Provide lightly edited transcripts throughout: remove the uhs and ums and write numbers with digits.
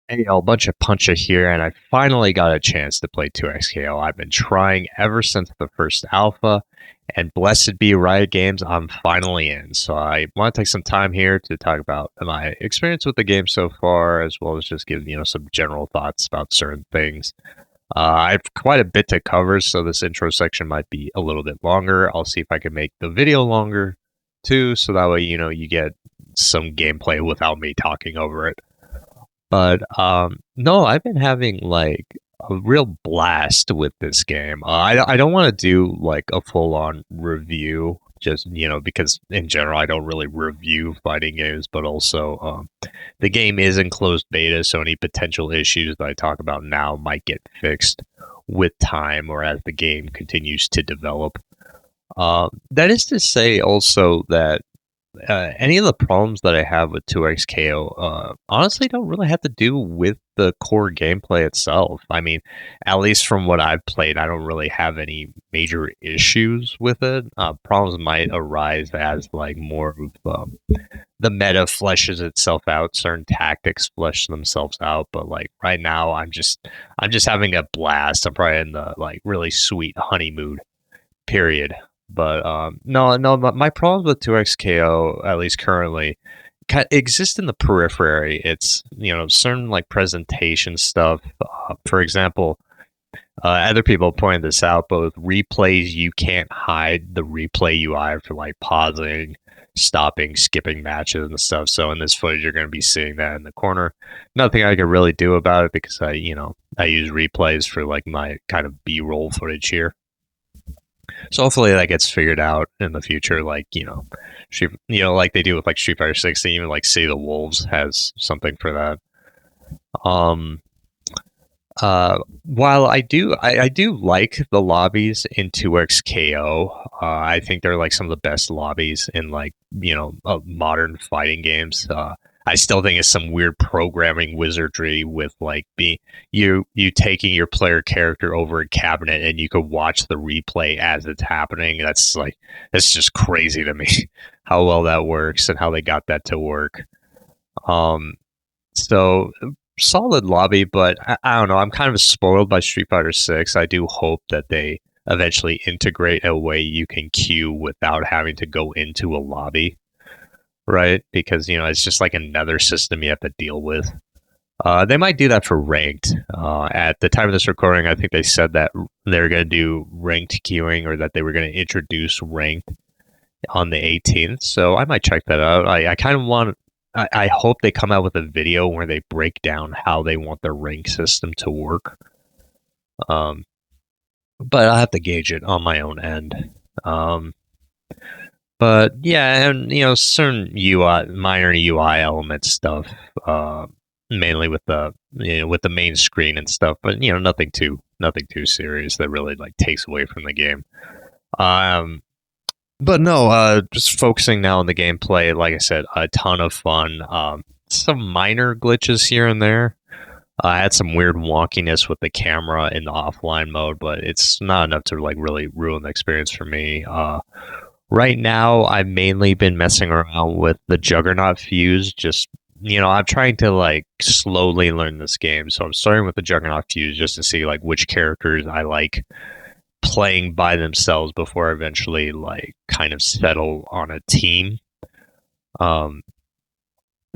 Hey, a bunch of puncher here, and I finally got a chance to play 2XKO. I've been trying ever since the first alpha, and blessed be Riot Games, I'm finally in. So I want to take some time here to talk about my experience with the game so far, as well as just give some general thoughts about certain things. I have quite a bit to cover, so this intro section might be a little bit longer. I'll see if I can make the video longer too, so that way you get some gameplay without me talking over it. But no, I've been having like a real blast with this game. I don't want to do like a full on review, just because in general I don't really review fighting games, but also the game is in closed beta, so any potential issues that I talk about now might get fixed with time or as the game continues to develop. That is to say, also that any of the problems that I have with 2XKO honestly don't really have to do with the core gameplay itself. I mean, at least from what I've played, I don't really have any major issues with it. Problems might arise as like more of the meta fleshes itself out, certain tactics flesh themselves out, but like right now I'm just having a blast. I'm probably in the like really sweet honeymoon period. But no, my problems with 2XKO, at least currently, exist in the periphery. It's certain like presentation stuff. For example, other people pointed this out, but with replays, you can't hide the replay UI for like pausing, stopping, skipping matches and stuff. So in this footage, you're going to be seeing that in the corner. Nothing I can really do about it because I use replays for like my kind of B-roll footage here. So hopefully that gets figured out in the future, like like they do with like Street Fighter 6. They even like City of the Wolves has something for that. Um, while I do like the lobbies in 2XKO, I think they're like some of the best lobbies in like modern fighting games. I still think it's some weird programming wizardry with like you taking your player character over a cabinet and you could watch the replay as it's happening. That's just crazy to me how well that works and how they got that to work. Um, so solid lobby, but I don't know. I'm kind of spoiled by Street Fighter 6. I do hope that they eventually integrate a way you can queue without having to go into a lobby, right? Because it's just like another system you have to deal with. They might do that for ranked. At the time of this recording, I think they said that they're going to do ranked queuing, or that they were going to introduce ranked on the 18th. So I might check that out. I kind of want. I hope they come out with a video where they break down how they want their rank system to work. But I'll have to gauge it on my own end. But yeah, and certain UI, minor UI element stuff, mainly with the with the main screen and stuff. But nothing too serious that really like takes away from the game. But no, just focusing now on the gameplay. Like I said, a ton of fun. Some minor glitches here and there. I had some weird wonkiness with the camera in the offline mode, but it's not enough to like really ruin the experience for me. Right now, I've mainly been messing around with the Juggernaut fuse. Just I'm trying to like slowly learn this game, so I'm starting with the Juggernaut fuse just to see like which characters I like playing by themselves before I eventually like kind of settle on a team.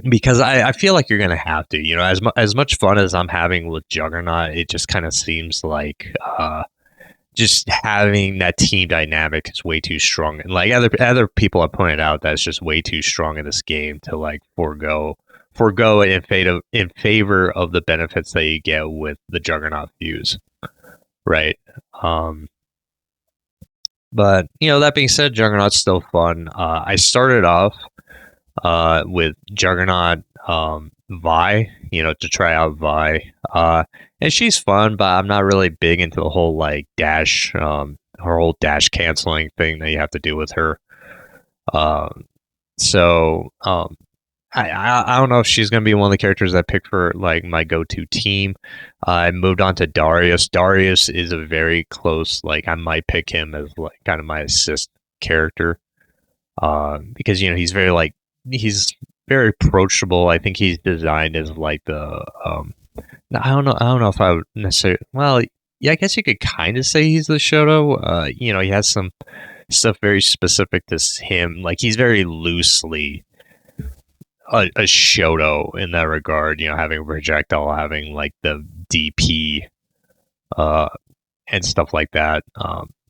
Because I feel like you're gonna have to, as much fun as I'm having with Juggernaut, it just kind of seems like just having that team dynamic is way too strong. And like other people have pointed out, that's just way too strong in this game to like forego it in favor of the benefits that you get with the Juggernaut fuse, right? But that being said, Juggernaut's still fun. I started off with Juggernaut Vi, to try out Vi. And she's fun, but I'm not really big into the whole like dash, her whole dash canceling thing that you have to do with her. So I don't know if she's gonna be one of the characters I pick for like my go-to team. I moved on to Darius. Darius is a very close, like I might pick him as like kind of my assist character. Because he's very approachable. I think he's designed as like the I don't know if I would necessarily. Well, yeah, I guess you could kind of say he's the Shoto. He has some stuff very specific to him. Like he's very loosely a Shoto in that regard. Having a projectile, having like the DP, uh, and stuff like that.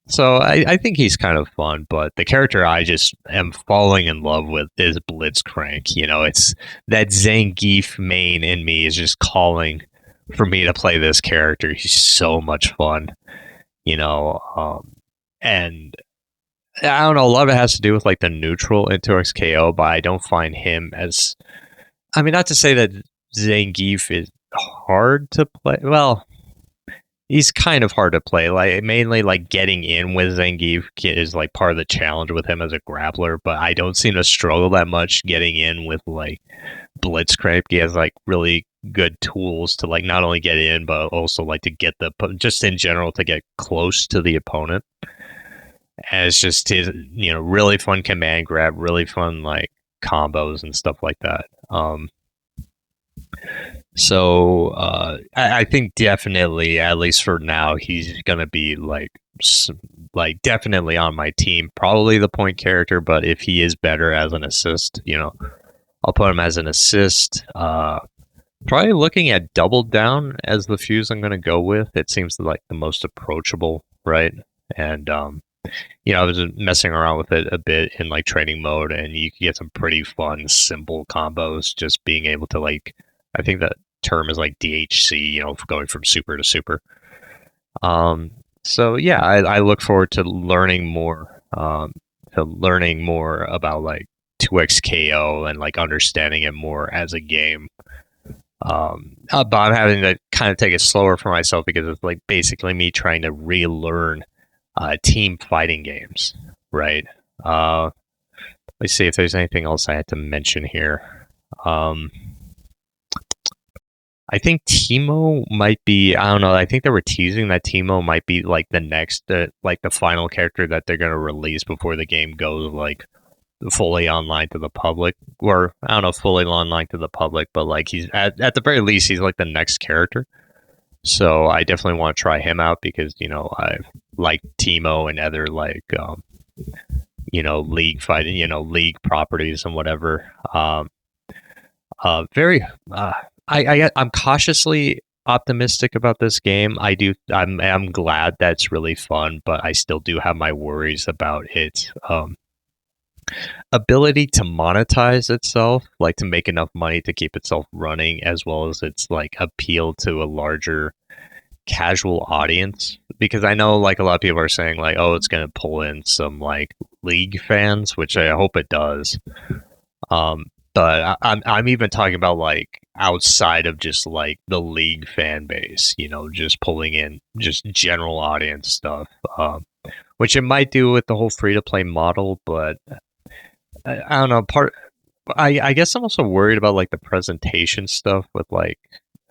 So I think he's kind of fun, but the character I just am falling in love with is Blitzcrank. It's that Zangief main in me is just calling for me to play this character. He's so much fun, and I don't know. A lot of it has to do with like the neutral into XKO, but I don't find him as. I mean, not to say that Zangief is hard to play. Well, he's kind of hard to play. Like mainly like getting in with Zangief is like part of the challenge with him as a grappler, but I don't seem to struggle that much getting in with like Blitzcrank. He has like really good tools to like not only get in but also like to get just in general to get close to the opponent. And it's just his really fun command grab, really fun like combos and stuff like that. So I think definitely, at least for now, he's gonna be like definitely on my team. Probably the point character, but if he is better as an assist, I'll put him as an assist. Probably looking at double down as the fuse I'm gonna go with. It seems like the most approachable, right? And I was messing around with it a bit in like training mode, and you can get some pretty fun, simple combos. Just being able to like. I think that term is like DHC, going from super to super. So yeah, I look forward to learning more, about like 2xKO and like understanding it more as a game. But I'm having to kind of take it slower for myself because it's like basically me trying to relearn team fighting games, right? Let's see if there's anything else I had to mention here. I think Teemo might be. I don't know. I think they were teasing that Teemo might be like the next, like the final character that they're gonna release before the game goes like fully online to the public. Or I don't know, fully online to the public, but like he's at the very least he's like the next character. So I definitely want to try him out because I like Teemo and other like league fighting, league properties and whatever. Very. I'm cautiously optimistic about this game. I'm glad that's really fun, but I still do have my worries about its ability to monetize itself, like to make enough money to keep itself running, as well as its like appeal to a larger casual audience. Because I know like a lot of people are saying like, oh, it's gonna pull in some like league fans, which I hope it does. But I'm even talking about like outside of just like the league fan base, just pulling in just general audience stuff, which it might do with the whole free to play model. But I don't know. I guess I'm also worried about like the presentation stuff with like,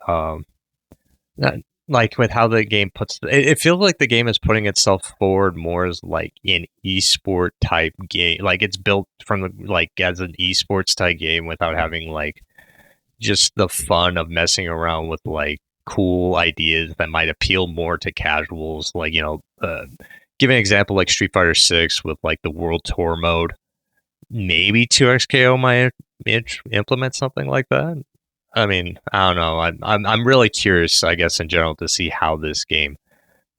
not, like with how the game it feels like the game is putting itself forward more as like an esport type game. Like it's built from like as an esports type game without having like just the fun of messing around with like cool ideas that might appeal more to casuals. Like, give an example like Street Fighter 6 with like the World Tour mode. Maybe 2xKO might implement something like that. I mean, I don't know. I'm really curious, I guess, in general, to see how this game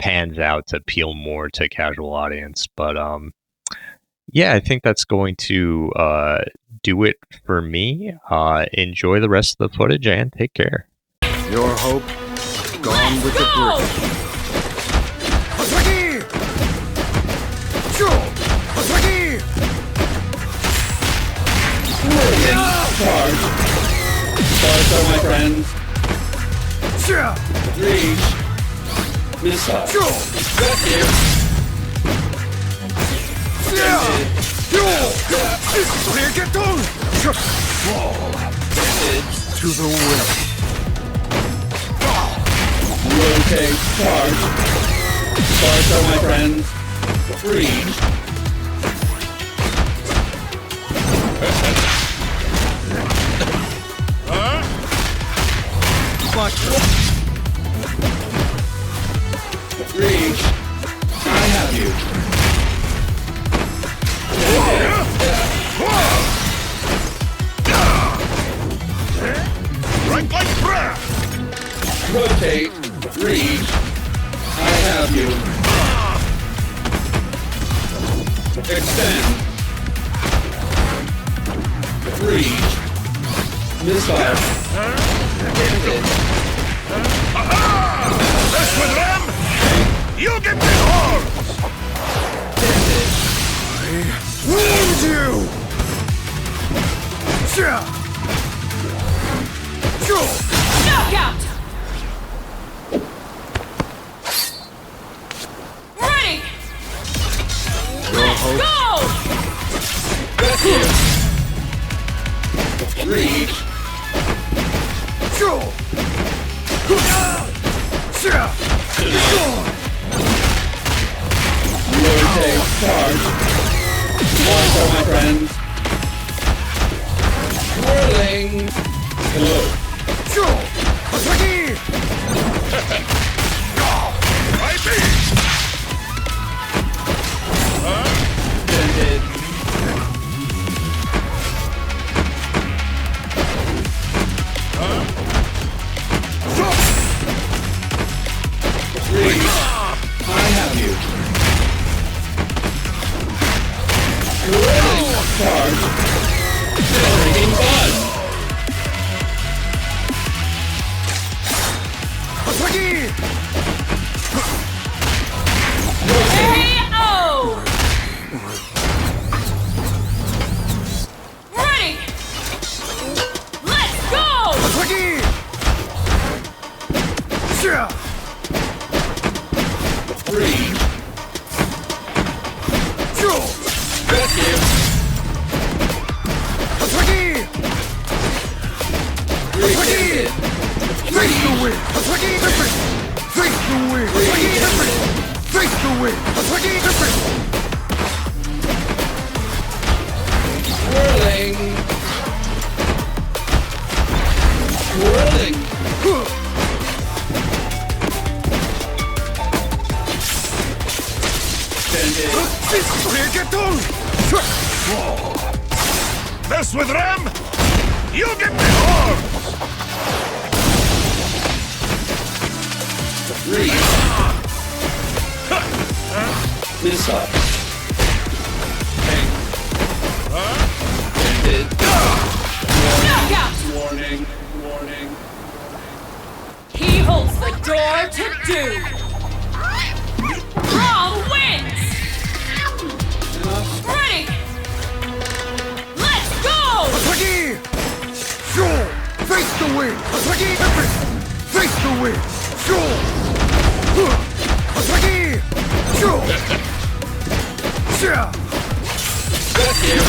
pans out to appeal more to a casual audience. But yeah, I think that's going to do it for me. Enjoy the rest of the footage and take care. Your hope gone with the brick. Sparta, my friends. Reach. Missile. Got you. To the will. Rotate. Charge. Sparta, my friends. Reach. Reach. I have you. Right like breath! Rotate. Reach. I have you. Extend. Reach. Missile. Mess with them! You get the horns! Wound you! Knockout! Ready! Let's go! Rescue. Reach. Rotate. Charge. Also, my friends. Whirling. Hello. My beast! Extended. Reach. I have you. Whirling. Charge. Generating buzz. KO! Ready! Let's go! Reach. Rescue. Reach. Whirling. Whirling. Extended. Mess with them! You get the horns! Reach. Missile. Tank. Extended. Knockout! Warning. Warning. He holds the door to doom! Brawl wins! Ready! Let's go! Face the wind! Face the wind! Rescue.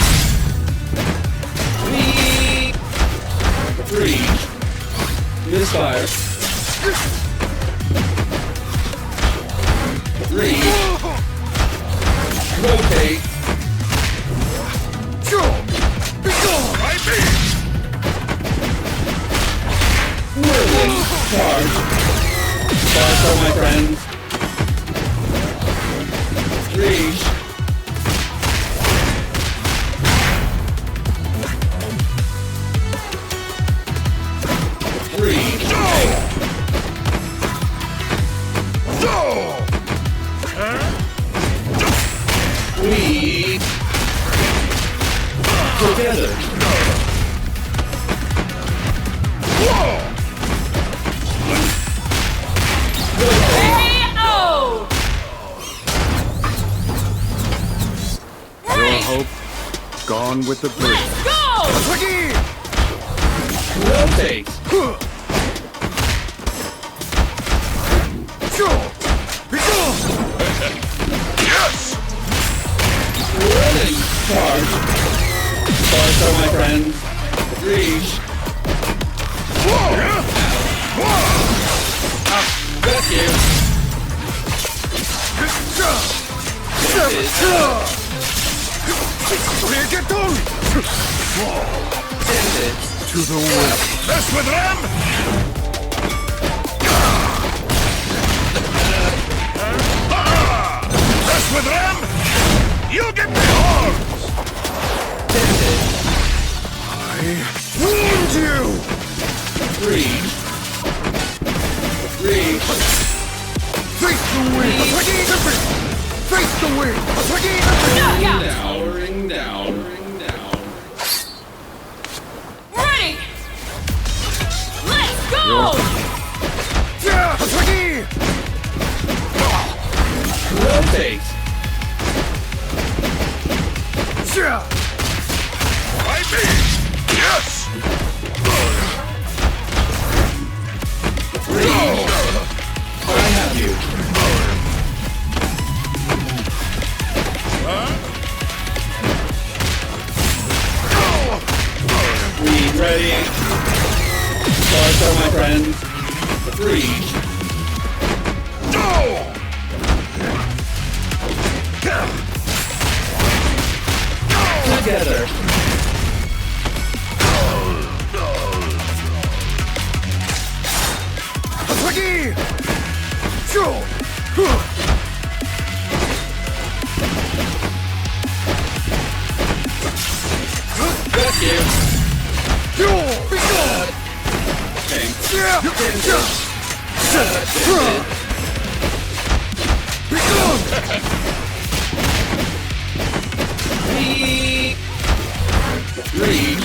Reach. Misfire. Reach. Rotate. My beast! Whirling. Charge. Charge, my friends. Reach. Reach. We together. KO! Ready! Hope gone with the breeze. Let's go! Rotate. Yes! Whirling. Charge. Charge, my friends. Reach. Rescue. To the wind. Mess with them! 3, Face the wind! Face the wind! Knockout! powering down. Ready! Let's go! Rotate. By me! Yes! 3, I have you. Read ready. Start, my friend. 3, together. Got you. Three.